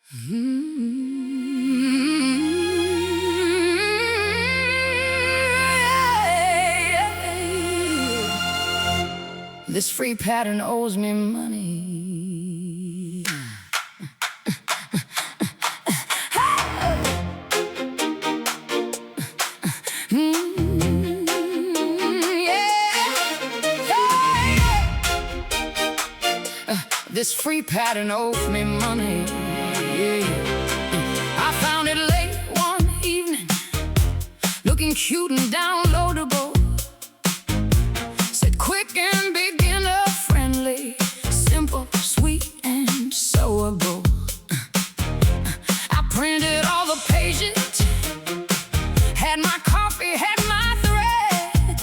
This free pattern owes me money. This free pattern owes me money. I found it late one evening, looking cute and downloadable. Said quick and beginner friendly, simple, sweet, and sewable. I printed all the pages, had my coffee, had my thread,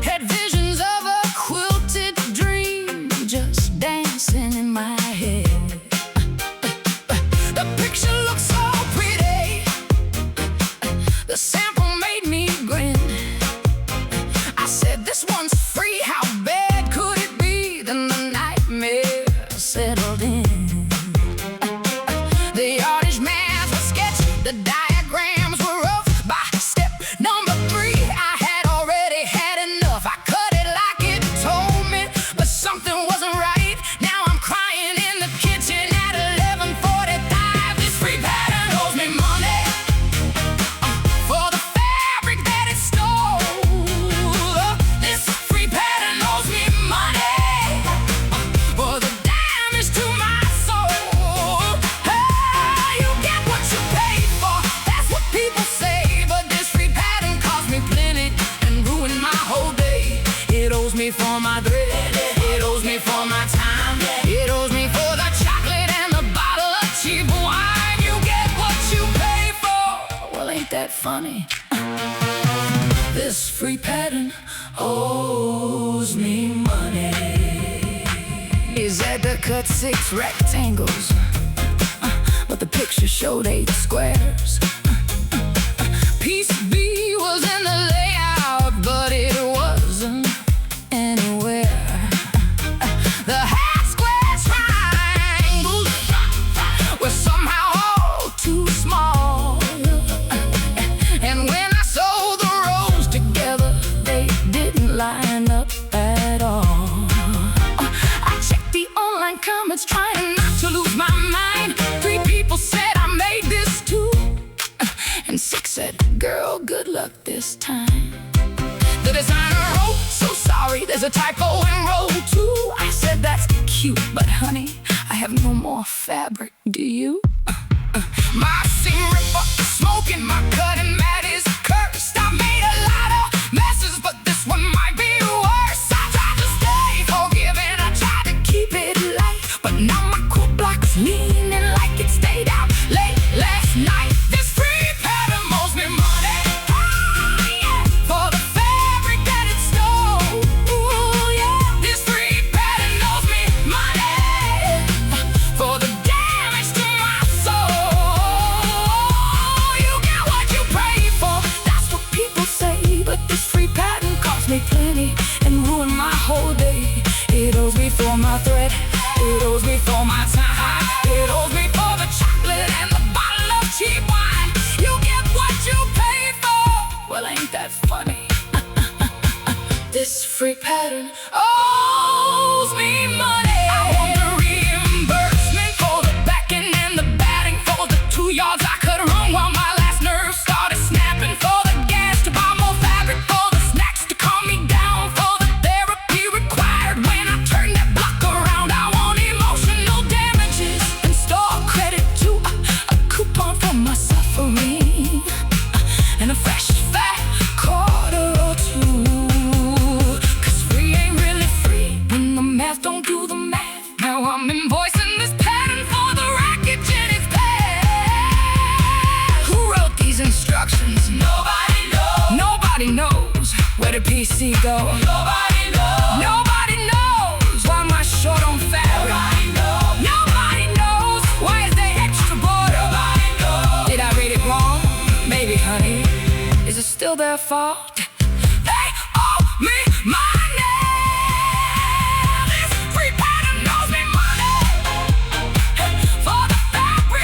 had visions of a quilted dream just dancing in my head. The picture looks so pretty, the sample made me grin. I said, this one's free, how bad could it be? Then the nightmare settled in. The yardage math was sketchy, the diagrams were rough. By step number 3, I had already had enough. I cut it like it told me, but something wasn't right. Now I'm crying in the kitchen at 11:45. This free pattern owes me money for the fabric that it stole. This free pattern owes me money for the damage to my soul. Hey, you get what you pay for, that's what people say. But this free pattern cost me plenty and ruined my whole day. It owes me for my thread, it owes me for my time, it owes me for the chocolate and the bottle of cheap wine. You get what you pay for. Well, ain't that funny? This free pattern owes me money. Is that to cut 6 rectangles, but the picture showed 8 squares. Piece B was in the layout, but it wasn't anywhere. The half square triangles were somehow all too small, and when I sewed the rows together, they didn't line up at all. I checked the online comments, trying not to lose my mind. 3 people said I made this too, and 6 said, girl, good luck this time. The designer wrote, so sorry, there's a typo in row 2. I said, that's cute, but honey, I have no more fabric, do you? My seam ripper is smoking, my cutting mat is cursed. I made a lot of messes, but this one might be worse. I tried to stay forgiving, I tried to keep it light, but now my quilt block's leaning like it stayed out late last night. This free pattern owes me money for the fabric that it stole. This free pattern owes me money for the damage to my soul. You get what you pay for, that's what people say. But this free pattern cost me plenty and ruined my whole day. It owes me for my thread, it owes me for my time, it owes me for the chocolate and the bottle of cheap wine. You get what you pay for. Well, ain't that funny? This free pattern owes me money. I want the reimbursement for the backing and the batting, for the 2 yards I could run while my last nerve started snapping, for the gas to buy more fabric, for the snacks to calm me down, for the therapy required when I turn that block around. I want emotional damages and store credit to a coupon for my suffering, and a fresh fat quarter or 2. 'Cause free ain't really free when the math don't do the math. Now I'm invoicing this pattern for the wreckage in its past. Who wrote these instructions? Nobody knows. Nobody knows. Where did PC go? Nobody knows. Nobody knows why am I short on fabric. Nobody knows. Nobody knows why is there extra border. Nobody knows. Did I read it wrong? Maybe, honey. Is it still their fault? They owe me money. This free pattern owes me money for the fabric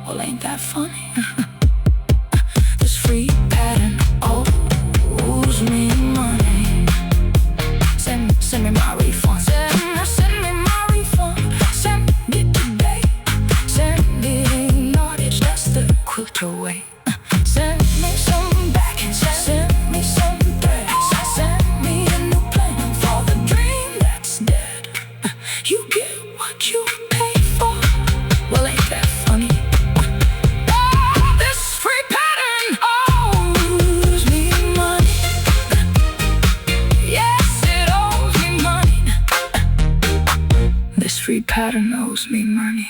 Well, ain't that funny? This free pattern owes me money. Send me my refund. Send me my refund. Send it today. Send it in yardage, that's the quilter way. Send me some back, send me some threads. Send me a new plan for the dream that's dead. You get what you pay for. Well, ain't that funny? This free pattern owes me money. Yes, it owes me money. This free pattern owes me money.